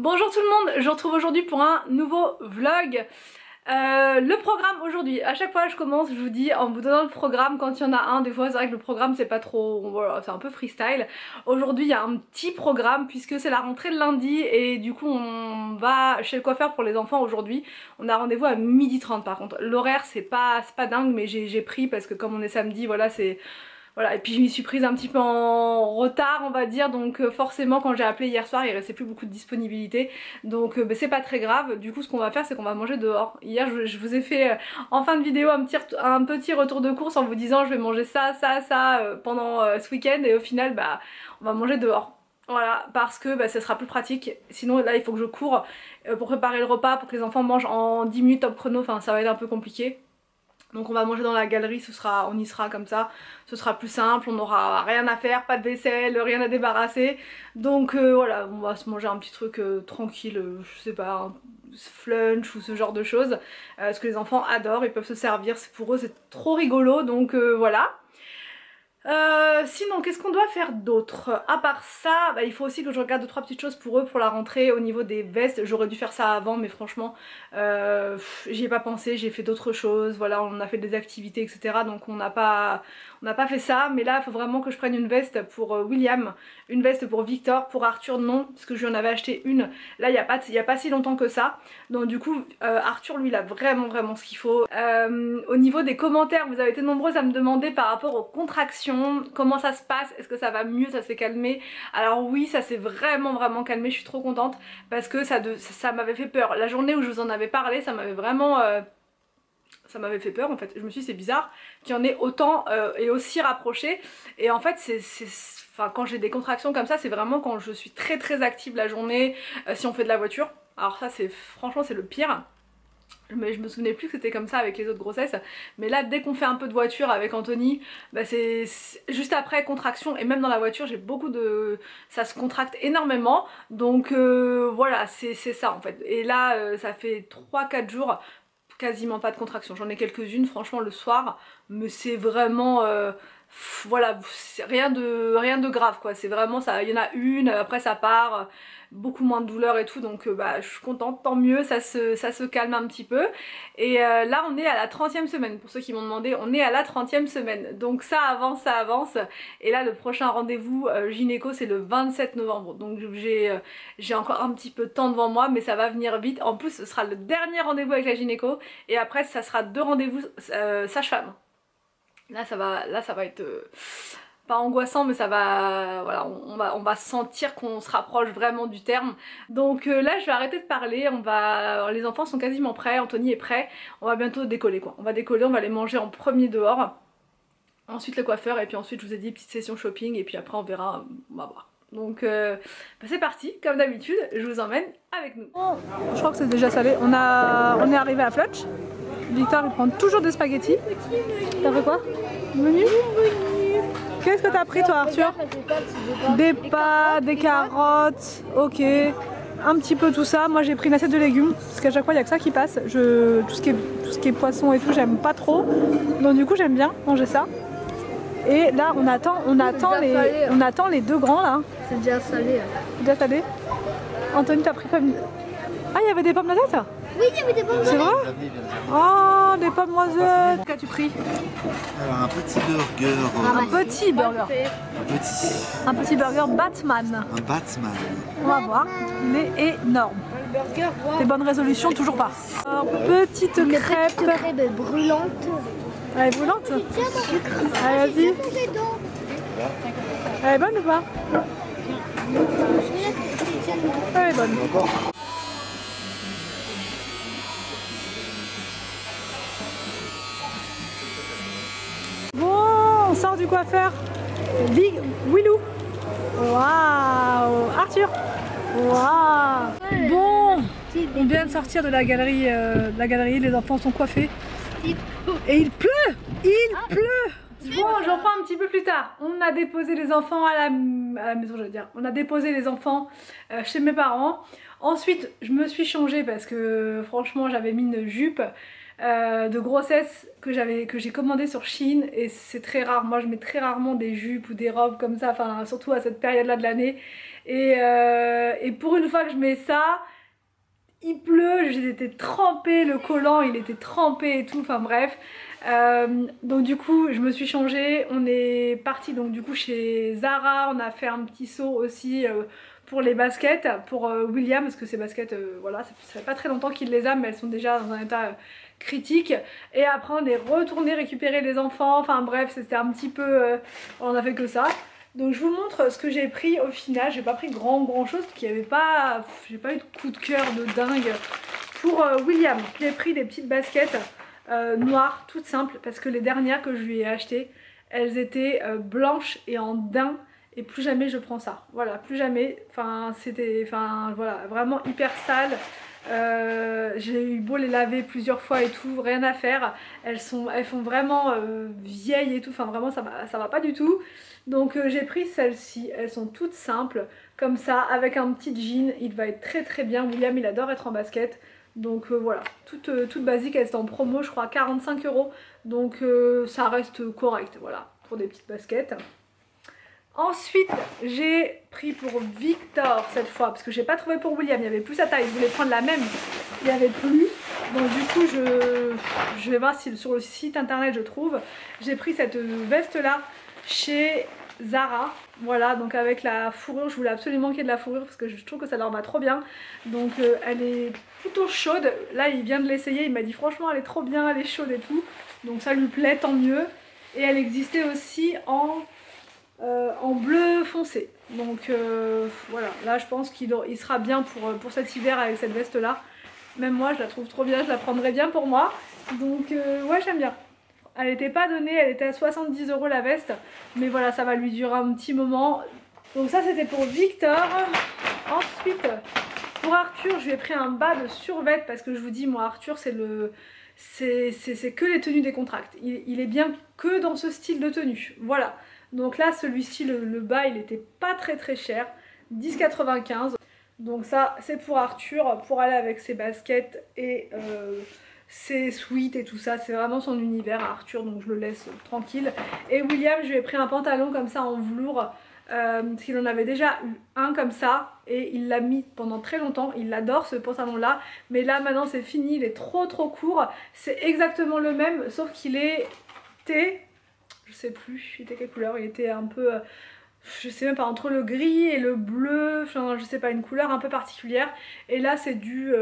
Bonjour tout le monde, je vous retrouve aujourd'hui pour un nouveau vlog. Le programme aujourd'hui, à chaque fois je commence, je vous dis en vous donnant le programme quand il y en a un. Des fois c'est vrai que le programme c'est pas trop, voilà, c'est un peu freestyle. Aujourd'hui il y a un petit programme puisque c'est la rentrée de lundi et du coup on va chez le coiffeur pour les enfants aujourd'hui. On a rendez-vous à 12h30 par contre. L'horaire c'est pas dingue mais j'ai pris parce que comme on est samedi, voilà c'est... Voilà, et puis je m'y suis prise un petit peu en retard on va dire, donc forcément quand j'ai appelé hier soir il restait plus beaucoup de disponibilité, donc bah, c'est pas très grave. Du coup ce qu'on va faire c'est qu'on va manger dehors. Hier je vous ai fait en fin de vidéo un petit retour de course en vous disant je vais manger ça pendant ce week-end, et au final bah on va manger dehors. Voilà, parce que bah, ça sera plus pratique, sinon là il faut que je cours pour préparer le repas, pour que les enfants mangent en 10 minutes top chrono, enfin ça va être un peu compliqué. Donc on va manger dans la galerie, on y sera comme ça, ce sera plus simple, on n'aura rien à faire, pas de vaisselle, rien à débarrasser. Donc voilà, on va se manger un petit truc tranquille, je sais pas, un flunch ou ce genre de choses. Ce que les enfants adorent, ils peuvent se servir, pour eux c'est trop rigolo, donc voilà. Sinon qu'est-ce qu'on doit faire d'autre? À part ça, bah, il faut aussi que je regarde 2-3 petites choses pour eux pour la rentrée au niveau des vestes. J'aurais dû faire ça avant mais franchement j'y ai pas pensé, j'ai fait d'autres choses, voilà, on a fait des activités etc, donc on n'a pas fait ça. Mais là il faut vraiment que je prenne une veste pour William, une veste pour Victor, pour Arthur non, parce que je lui en avais acheté une là il y a pas si longtemps que ça. Donc du coup Arthur lui il a vraiment ce qu'il faut. Au niveau des commentaires, vous avez été nombreuses à me demander par rapport aux contractions, comment ça se passe, est-ce que ça va mieux, ça s'est calmé? Alors oui, ça s'est vraiment calmé, je suis trop contente parce que ça m'avait fait peur. La journée où je vous en avais parlé, ça m'avait vraiment... ça m'avait fait peur en fait. Je me suis dit c'est bizarre qu'il y en ait autant et aussi rapproché. Et en fait enfin, quand j'ai des contractions comme ça, c'est vraiment quand je suis très active la journée, si on fait de la voiture. Alors ça c'est franchement c'est le pire. Mais je me souvenais plus que c'était comme ça avec les autres grossesses, mais là dès qu'on fait un peu de voiture avec Anthony, bah c'est juste après contraction, et même dans la voiture j'ai beaucoup de... ça se contracte énormément, donc voilà c'est ça en fait. Et là ça fait 3-4 jours quasiment pas de contraction, j'en ai quelques-unes franchement le soir, mais c'est vraiment... voilà, rien de grave quoi, c'est vraiment ça, il y en a une, après ça part, beaucoup moins de douleur et tout, donc bah je suis contente, tant mieux, ça se calme un petit peu. Et là on est à la 30e semaine, pour ceux qui m'ont demandé, on est à la 30e semaine, donc ça avance, et là le prochain rendez-vous gynéco c'est le 27 novembre, donc j'ai encore un petit peu de temps devant moi, mais ça va venir vite. En plus ce sera le dernier rendez-vous avec la gynéco, et après ça sera 2 rendez-vous sage-femme. Là ça va être... pas angoissant, mais ça va, voilà, on va sentir qu'on se rapproche vraiment du terme. Donc là je vais arrêter de parler, les enfants sont quasiment prêts, Anthony est prêt, on va bientôt décoller quoi. On va décoller, on va les manger en premier dehors, ensuite le coiffeur, et puis ensuite je vous ai dit petite session shopping, et puis après on verra, on va voir. Donc bah c'est parti, comme d'habitude, je vous emmène avec nous. Bon, je crois que c'est déjà salé, on est arrivé à Flutch. Victor il prend toujours des spaghettis. T'as fait quoi? Menu? Qu'est-ce que t'as pris toi Arthur? Des pâtes, des carottes, ok, un petit peu tout ça. Moi j'ai pris une assiette de légumes parce qu'à chaque fois il n'y a que ça qui passe. Tout ce qui est poisson et tout j'aime pas trop, donc du coup j'aime bien manger ça. Et là on attend les 2 grands là. C'est déjà salé. C'est déjà salé. Anthony t'as pris comme... Ah il y avait des pommes noisettes? Oui, il y avait des pommes noisettes. C'est vrai? Oh, des pommes noisettes. Qu'as-tu pris? Alors un petit burger. Un petit burger Batman. Un Batman. On va voir, il est énorme. Des bonnes résolutions, toujours pas. Alors, petite crêpe. Petite crêpe brûlante. Elle est brûlante? Allez, vas-y. Elle est bonne ou pas? Elle est bonne. Bon, on sort du coiffeur. Willou. Waouh. Arthur. Waouh. Bon, on vient de sortir de la galerie, les enfants sont coiffés. Et il pleut. Bon, j'en prends un petit peu plus tard. On a déposé les enfants à la maison, je veux dire. On a déposé les enfants chez mes parents. Ensuite, je me suis changée parce que franchement, j'avais mis une jupe de grossesse que j'ai commandée sur Shein, et c'est très rare. Moi, je mets très rarement des jupes ou des robes comme ça, enfin surtout à cette période-là de l'année. Et pour une fois que je mets ça, il pleut, j'étais trempée, le collant il était trempé et tout, enfin bref. Donc du coup je me suis changée, on est parti donc du coup chez Zara, on a fait un petit saut aussi pour les baskets, pour William, parce que ces baskets, voilà, ça fait pas très longtemps qu'il les a, mais elles sont déjà dans un état critique. Et après on est retourné récupérer les enfants, enfin bref, c'était un petit peu, on a fait que ça. Donc je vous montre ce que j'ai pris au final. J'ai pas pris grand chose, parce qu'il y avait pas, j'ai pas eu de coup de cœur de dingue pour William. J'ai pris des petites baskets noires, toutes simples, parce que les dernières que je lui ai achetées, elles étaient blanches et en daim. Et plus jamais je prends ça. Voilà, plus jamais. Enfin, c'était, enfin voilà, vraiment hyper sale. J'ai eu beau les laver plusieurs fois et tout, rien à faire. Elles font vraiment vieilles et tout. Enfin vraiment ça va pas du tout. Donc j'ai pris celles-ci. Elles sont toutes simples comme ça, avec un petit jean. Il va être très bien. William il adore être en basket. Donc voilà, toutes basiques. Elles sont en promo, je crois 45 €. Donc ça reste correct, voilà, pour des petites baskets. Ensuite, j'ai pris pour Victor cette fois, parce que j'ai pas trouvé pour William, il n'y avait plus sa taille, je voulais prendre la même, il n'y avait plus. Donc du coup, je vais voir si sur le site internet je trouve. J'ai pris cette veste là chez Zara, voilà, donc avec la fourrure, je voulais absolument qu'il y ait de la fourrure parce que je trouve que ça leur va trop bien. Donc elle est plutôt chaude, là il vient de l'essayer, il m'a dit franchement elle est trop bien, elle est chaude et tout. Donc ça lui plaît, tant mieux. Et elle existait aussi en bleu foncé. Donc voilà, là je pense qu'il sera bien pour cet hiver avec cette veste là. Même moi je la trouve trop bien, je la prendrais bien pour moi. Donc ouais, j'aime bien. Elle n'était pas donnée, elle était à 70 € la veste. Mais voilà, ça va lui durer un petit moment. Donc ça c'était pour Victor. Ensuite, pour Arthur, je lui ai pris un bas de survêt parce que je vous dis, moi Arthur c'est que les tenues décontractes. Il est bien que dans ce style de tenue. Voilà. Donc là, celui-ci, le bas, il était pas très cher. 10,95 €. Donc ça, c'est pour Arthur, pour aller avec ses baskets et ses sweats et tout ça. C'est vraiment son univers à Arthur, donc je le laisse tranquille. Et William, je lui ai pris un pantalon comme ça en velours. Parce qu'il en avait déjà eu un comme ça et il l'a mis pendant très longtemps. Il adore ce pantalon là, mais là maintenant c'est fini, il est trop court. C'est exactement le même sauf qu'il est je sais plus, il était quelle couleur, il était un peu, je sais même pas, entre le gris et le bleu, enfin je sais pas, une couleur un peu particulière. Et là c'est du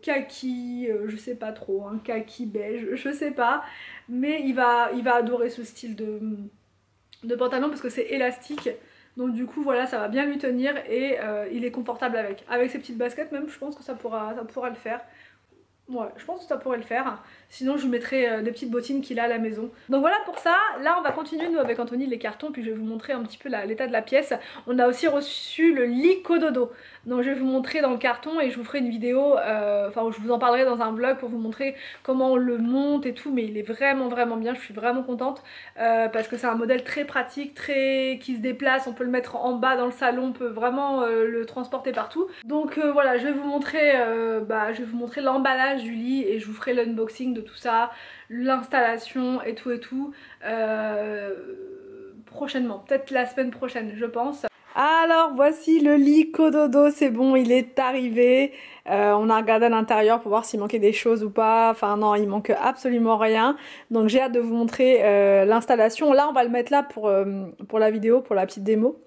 kaki, je sais pas trop, un kaki beige, je sais pas. Mais il va adorer ce style de pantalon parce que c'est élastique. Donc du coup voilà, ça va bien lui tenir et il est confortable avec. Avec ses petites baskets même, je pense que ça pourra le faire. Ouais, je pense que ça pourrait le faire. Sinon je vous mettrai des petites bottines qu'il a à la maison. Donc voilà pour ça. Là on va continuer nous avec Anthony les cartons. Puis je vais vous montrer un petit peu l'état de la pièce. On a aussi reçu le lit Cododo. Donc je vais vous montrer dans le carton et je vous ferai une vidéo, enfin je vous en parlerai dans un vlog pour vous montrer comment on le monte et tout. Mais il est vraiment bien, je suis vraiment contente parce que c'est un modèle très pratique, qui se déplace. On peut le mettre en bas dans le salon, on peut vraiment le transporter partout. Donc voilà, je vais vous montrer l'emballage du lit et je vous ferai l'unboxing de tout ça, l'installation et tout prochainement, peut-être la semaine prochaine je pense. Alors voici le lit Cododo, c'est bon, il est arrivé. On a regardé à l'intérieur pour voir s'il manquait des choses ou pas. Enfin non, il manque absolument rien. Donc j'ai hâte de vous montrer l'installation. Là on va le mettre là pour la vidéo, pour la petite démo.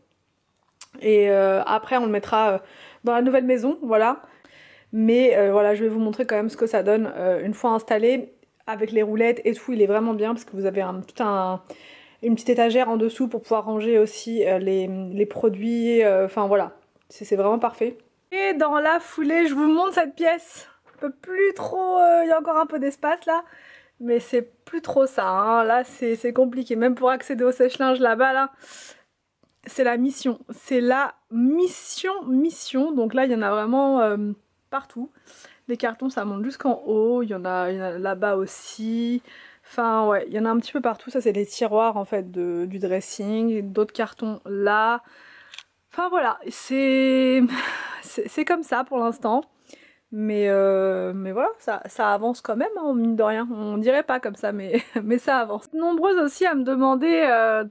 Et après on le mettra dans la nouvelle maison, voilà. Mais voilà, je vais vous montrer quand même ce que ça donne une fois installé avec les roulettes et tout. Il est vraiment bien parce que vous avez une petite étagère en dessous pour pouvoir ranger aussi les produits. Enfin voilà, c'est vraiment parfait. Et dans la foulée, je vous montre cette pièce. On peut plus trop, il y a encore un peu d'espace là. Mais c'est plus trop ça, hein. Là c'est compliqué. Même pour accéder au sèche-linge là-bas là. C'est la mission. C'est la mission. Donc là il y en a vraiment partout. Les cartons ça monte jusqu'en haut, il y en a là-bas aussi. Enfin ouais, il y en a un petit peu partout. Ça c'est les tiroirs en fait du dressing, d'autres cartons là. Enfin voilà, c'est comme ça pour l'instant. Mais voilà, ça avance quand même, hein, mine de rien. On dirait pas comme ça, mais, mais ça avance. Nombreuses aussi à me demander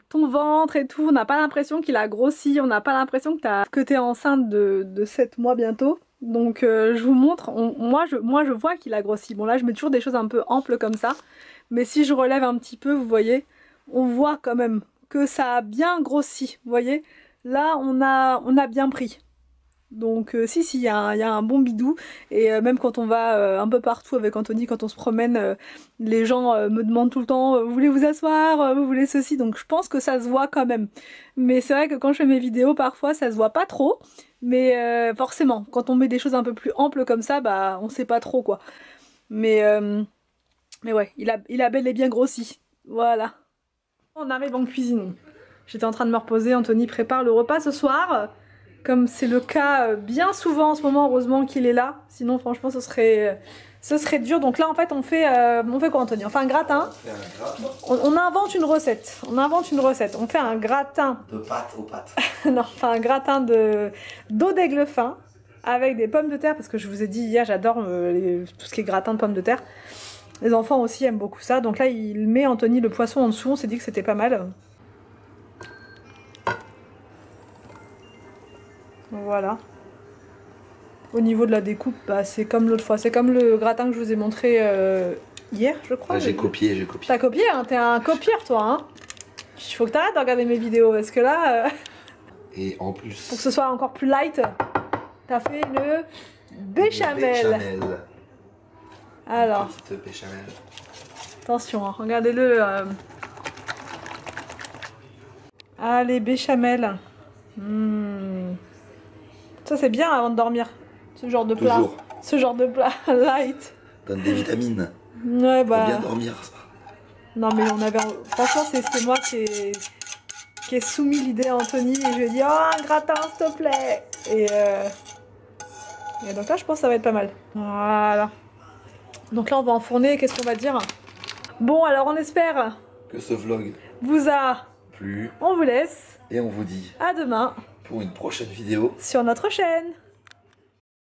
ton ventre et tout. On n'a pas l'impression qu'il a grossi, on n'a pas l'impression que t'es enceinte de 7 mois bientôt. Donc je vous montre, moi je vois qu'il a grossi. Bon là je mets toujours des choses un peu amples comme ça. Mais si je relève un petit peu, vous voyez, on voit quand même que ça a bien grossi. Vous voyez, là on a bien pris. Donc si, il y a un bon bidou. Et même quand on va un peu partout avec Anthony, quand on se promène, les gens me demandent tout le temps vous voulez vous asseoir, vous voulez ceci. Donc je pense que ça se voit quand même. Mais c'est vrai que quand je fais mes vidéos, parfois ça se voit pas trop. Mais forcément, quand on met des choses un peu plus amples comme ça, bah on sait pas trop quoi. Mais ouais, il a bel et bien grossi. Voilà. On arrive en cuisine. J'étais en train de me reposer, Anthony prépare le repas ce soir. Comme c'est le cas bien souvent en ce moment, heureusement qu'il est là. Sinon franchement ce serait dur. Donc là en fait on fait quoi Anthony? On fait un gratin. On invente une recette. On fait un gratin. De pâtes aux pâtes. Non, enfin un gratin d'eau d'aigle fin avec des pommes de terre. Parce que je vous ai dit hier j'adore tout ce qui est gratin de pommes de terre. Les enfants aussi aiment beaucoup ça. Donc là il met Anthony le poisson en dessous. On s'est dit que c'était pas mal. Voilà. Au niveau de la découpe, bah, c'est comme l'autre fois. C'est comme le gratin que je vous ai montré hier, je crois. Ouais, j'ai copié. T'as copié, hein? T'es un copieur, toi. Hein? Il faut que t'arrêtes de regarder mes vidéos parce que là, Et en plus, pour que ce soit encore plus light, t'as fait une béchamel. Alors, petite béchamel. attention, hein, regardez-le. Allez, béchamel. Ça c'est bien avant de dormir, ce genre de plat. Toujours. Ce genre de plat light. Donne des vitamines. Ouais bah. Faut bien dormir. Ça. Non mais franchement c'est moi qui ai soumis l'idée à Anthony et je lui ai dit oh un gratin s'il te plaît. Et donc là je pense que ça va être pas mal. Voilà. Donc là on va enfourner, qu'est-ce qu'on va dire? Bon alors on espère Que ce vlog vous a plu. On vous laisse. Et on vous dit À demain. Pour une prochaine vidéo Sur notre chaîne.